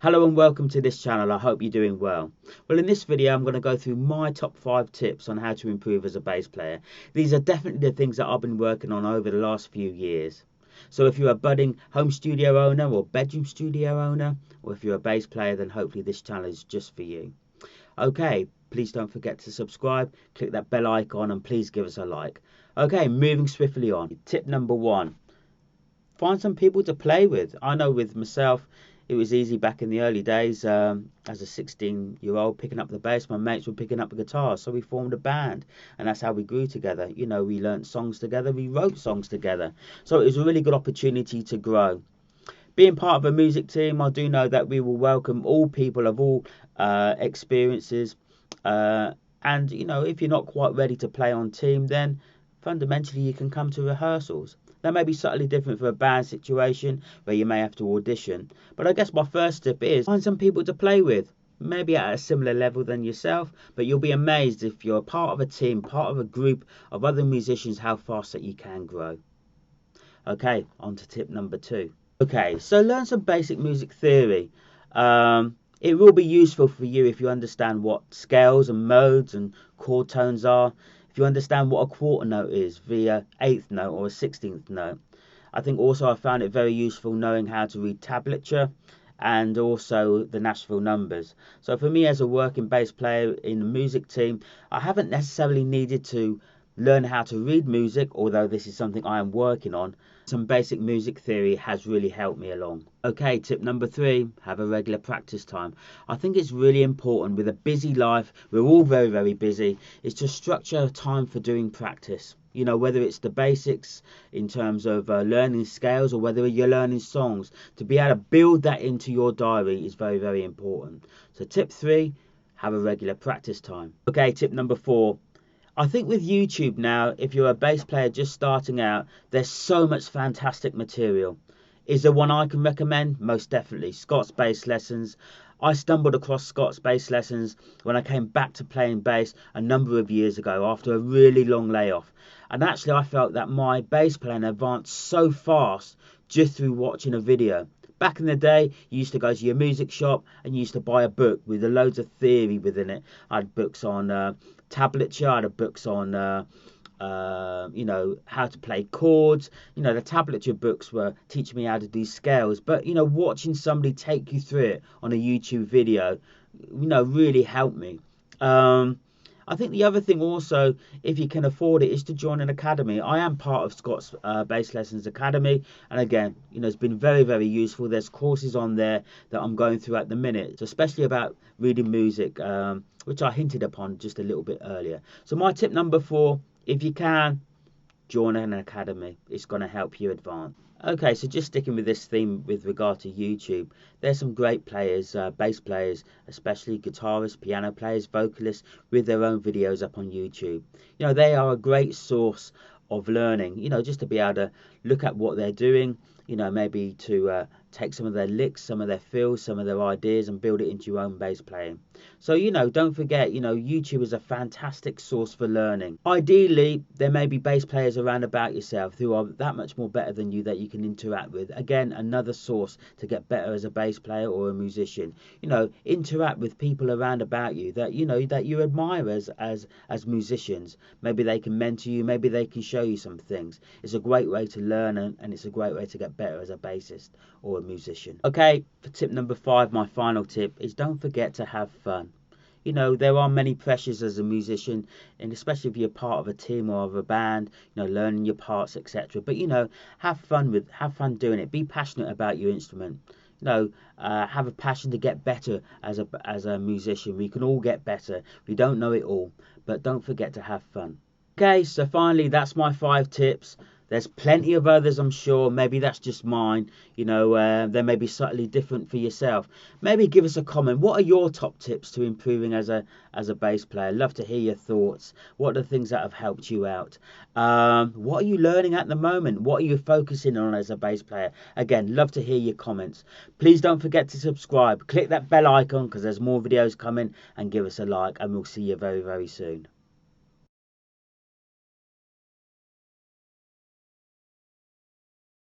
Hello and welcome to this channel. I hope you're doing well. Well, in this video I'm going to go through my top 5 tips on how to improve as a bass player. These are definitely the things that I've been working on over the last few years. So if you're a budding home studio owner or bedroom studio owner, or if you're a bass player, then hopefully this channel is just for you. Okay, please don't forget to subscribe, click that bell icon and please give us a like. Okay, moving swiftly on. Tip number 1. Find some people to play with. I know with myself it was easy back in the early days as a 16-year-old picking up the bass. My mates were picking up the guitar, so we formed a band and that's how we grew together. You know, we learnt songs together, we wrote songs together, so it was a really good opportunity to grow. Being part of a music team, I do know that we will welcome all people of all experiences, and you know, if you're not quite ready to play on team, then fundamentally you can come to rehearsals. That may be slightly different for a band situation where you may have to audition, but I guess my first tip is find some people to play with, maybe at a similar level than yourself, but you'll be amazed if you're part of a team, part of a group of other musicians, how fast that you can grow. Okay, on to tip number 2. Okay, so learn some basic music theory. It will be useful for you if you understand what scales and modes and chord tones are. If you understand what a quarter note is via 8th note or a 16th note. I think also I found it very useful knowing how to read tablature and also the Nashville numbers. So for me as a working bass player in a music team, I haven't necessarily needed to learn how to read music, although this is something I am working on. Some basic music theory has really helped me along. Okay, tip number 3, have a regular practice time. I think it's really important with a busy life, we're all very busy, is to structure time for doing practice. You know, whether it's the basics in terms of learning scales or whether you're learning songs, to be able to build that into your diary is very important. So tip 3, have a regular practice time. Okay, tip number 4. I think with YouTube now, if you're a bass player just starting out, there's so much fantastic material. Is there one I can recommend? Most definitely, Scott's Bass Lessons. I stumbled across Scott's Bass Lessons when I came back to playing bass a number of years ago after a really long layoff. And actually I felt that my bass playing advanced so fast just through watching a video. Back in the day, you used to go to your music shop and you used to buy a book with loads of theory within it. I had books on tablature, I had books on you know, how to play chords. You know, the tablature books were teaching me how to do scales, but you know, watching somebody take you through it on a YouTube video, you know, really helped me. I think the other thing also, if you can afford it, is to join an academy. I am part of Scott's Bass Lessons Academy, and again, you know, it's been very useful. There's courses on there that I'm going through at the minute, especially about reading music, which I hinted upon just a little bit earlier. So my tip number 4, if you can, join an academy. It's going to help you advance. Okay, so just sticking with this theme with regard to YouTube, there's some great players, bass players, especially guitarists, piano players, vocalists, with their own videos up on YouTube. You know, they are a great source of learning, you know, just to be able to look at what they're doing, you know, maybe to take some of their licks, some of their feels, some of their ideas and build it into your own bass playing. So, you know, don't forget, you know, YouTube is a fantastic source for learning. Ideally, there may be bass players around about yourself who are that much more better than you that you can interact with. Again, another source to get better as a bass player or a musician. You know, interact with people around about you that, you know, that you admire as musicians. Maybe they can mentor you, maybe they can show you some things. It's a great way to learn and it's a great way to get better as a bassist or a musician. Okay, for tip number 5, my final tip is don't forget to have fun. You know, there are many pressures as a musician, and especially if you're part of a team or of a band, you know, learning your parts, etc. But you know, have fun doing it. Be passionate about your instrument. You know, have a passion to get better as a musician. We can all get better. We don't know it all, but don't forget to have fun. Okay, so finally, that's my 5 tips. There's plenty of others, I'm sure. Maybe that's just mine. You know, they may be slightly different for yourself. Maybe give us a comment. What are your top tips to improving as a bass player? Love to hear your thoughts. What are the things that have helped you out? What are you learning at the moment? What are you focusing on as a bass player? Again, love to hear your comments. Please don't forget to subscribe. Click that bell icon because there's more videos coming, and give us a like, and we'll see you very soon.